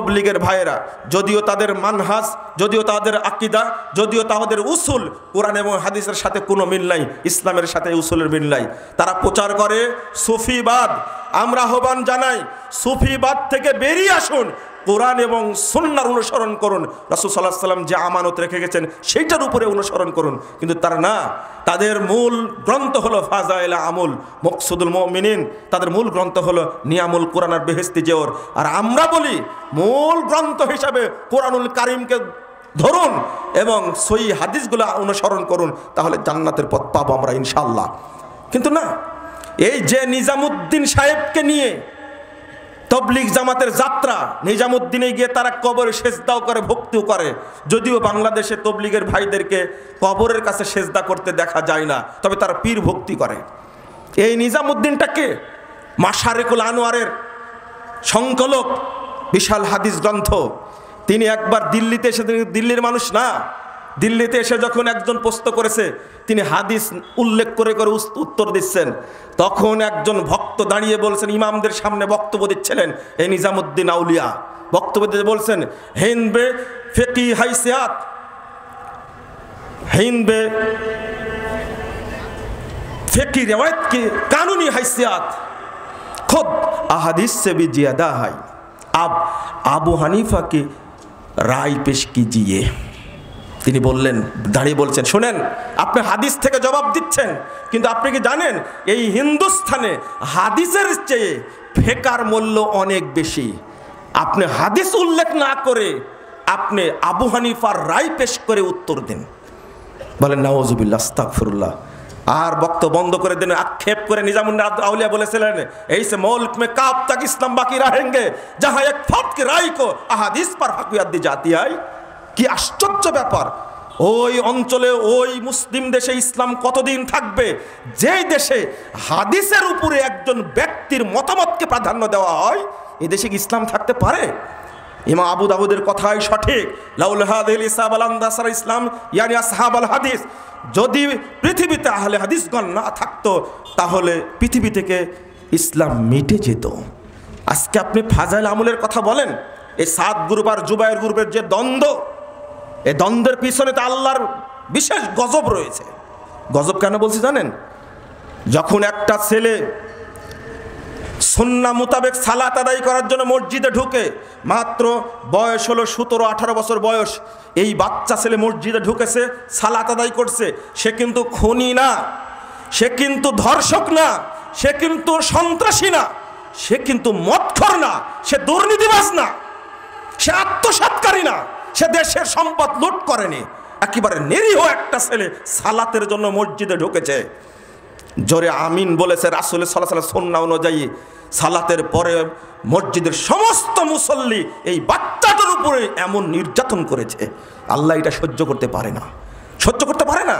তবলিগের ভাইয়েরা যদিও তাদের মানহাজ, যদিও তাদের আকীদা, যদিও তাদের উসুল কোরআন এবং হাদিসের সাথে কোনো মিল নাই, ইসলামের সাথে উসুলের মিল নাই, তারা প্রচার করে সুফিবাদ। আমরা আহ্বান জানাই, সুফিবাদ থেকে বেরিয়ে আসুন, কোরআন এবং সুন্নাহর অনুসরণ করুন। রাসূল সাল্লাল্লাহু আলাইহি ওয়াসাল্লাম যে আমানত রেখে গেছেন সেইটার উপরে অনুসরণ করুন। কিন্তু তারা না, তাদের মূল গ্রন্থ হলো ফাজাইল আমল, মকসুদুল মুমিনিন, তাদের মূল গ্রন্থ হলো নিয়ামুল কোরআন আর বেহেশতি জেওর। আর আমরা বলি মূল গ্রন্থ হিসাবে কোরআনুল কারীমকে ধরুন এবং সহিহ হাদিসগুলো অনুসরণ করুন, তাহলে জান্নাতের পথ পাবো আমরা ইনশাআল্লাহ। কিন্তু না, এই যে নিজামুদ্দিন সাহেবকে নিয়ে তবলিগ জামাতের যাত্রা, নিজামুদ্দিনে গিয়ে তারা কবরে সেজদাও করে, ভক্তিও করে। যদিও বাংলাদেশে তবলিগের ভাইদেরকে কবরের কাছে সেজদা করতে দেখা যায় না, তবে তারা পীর ভক্তি করে। এই নিজামুদ্দিনটাকে মাশারিকুল আনোয়ারের সংকলক, বিশাল হাদিস গ্রন্থ, তিনি একবার দিল্লিতে এসে, দিল্লির মানুষ না, দিল্লিতে এসে যখন একজন প্রশ্ন করেছে, তিনি হাদিস উল্লেখ করে করে উত্তর দিচ্ছেন, তখন একজন ভক্ত দাঁড়িয়ে বলছেন, ইমামদের সামনে বক্তব্য দিচ্ছিলেন এই নিজামুদ্দিন আউলিয়া, বক্তব্য দিতে বলছেন, হিন্দবে ফিকি হাইসিয়াত, হিন্দবে ফিকি रिवायत की कानूनी हैसियत खुद अहादीस से भी ज़्यादा है। आप আবু হানিফা की রায় পেশ कीजिए। তিনি বললেন, দাঁড়িয়ে বলছেন, শোনেন, আপনি হাদিস থেকে জবাব দিচ্ছেন, কিন্তু আপনি কি জানেন এই হিন্দুস্থানে হাদিসের চেয়ে ফেকার মূল্য অনেক বেশি। আপনি হাদিস উল্লেখ না করে আপনি আবু হানিফার রায় পেশ করে উত্তর দেন। বলেন নাউজুবিল্লাহ, আস্তাগফিরুল্লাহ। আর বক্তব্য বন্ধ করে দেন। আক্ষেপ করে নিজামুদ্দিন আউলিয়া বলেছিলেন, এই সে মুल्क में कब तक इस्लाम बाकी रहेंगे जहां एक फर्द की राय को अहादीस पर हक़ियत दी जाती है। কি আশ্চর্য ব্যাপার! ওই অঞ্চলে, ওই মুসলিম দেশে ইসলাম কতদিন থাকবে যেই দেশে হাদিসের উপরে একজন ব্যক্তির মতামতকে প্রাধান্য দেওয়া হয়? এই দেশে কি ইসলাম থাকতে পারে? ইমাম আবু দাউদের কথাই সঠিক, লাউল হাদিল ইসাব আল আন্দাসার ইসলাম ইয়ানি আসহাব আল হাদিস। যদি পৃথিবীতে আহলে হাদিসগণ না থাকতো তাহলে পৃথিবী থেকে ইসলাম মিটে যেত। আজকে আপনি ফাজাইল আমলের কথা বলেন, এই সাদ গ্রুপ আর জুবায়ের গ্রুপের যে দ্বন্দ্ব, এই দ্বন্দ্বের পিছনে তো আল্লাহর বিশেষ গজব রয়েছে। গজব কেন বলছি জানেন? যখন একটা ছেলে সুন্নাহ মোতাবেক সালাত আদায় করার জন্য মসজিদে ঢুকে, মাত্র বয়স হলো 17-18 বছর বয়স, এই বাচ্চা ছেলে মসজিদে ঢুকেছে, সালাত আদায় করছে, সে কিন্তু খুনি না, সে কিন্তু ধর্ষক না, সে কিন্তু সন্ত্রাসী না, সে কিন্তু মদখোর না, সে দুর্নীতিবাজ না, সে আত্মসাৎকারী না, সে দেশের সম্পদ লুট করেনি। একেবারে নিরীহ একটা ছেলে সালাতের জন্য মসজিদে ঢুকেছে। জোরে আমিন বলেছে রাসূল সাল্লাল্লাহু আলাইহি ওয়াসাল্লাম সুন্নাহ অনুযায়ী। সালাতের পরে মসজিদের সমস্ত মুসল্লি এই বাচ্চাটার উপরে এমন নির্যাতন করেছে, আল্লাহ এটা সহ্য করতে পারে না, সহ্য করতে পারে না।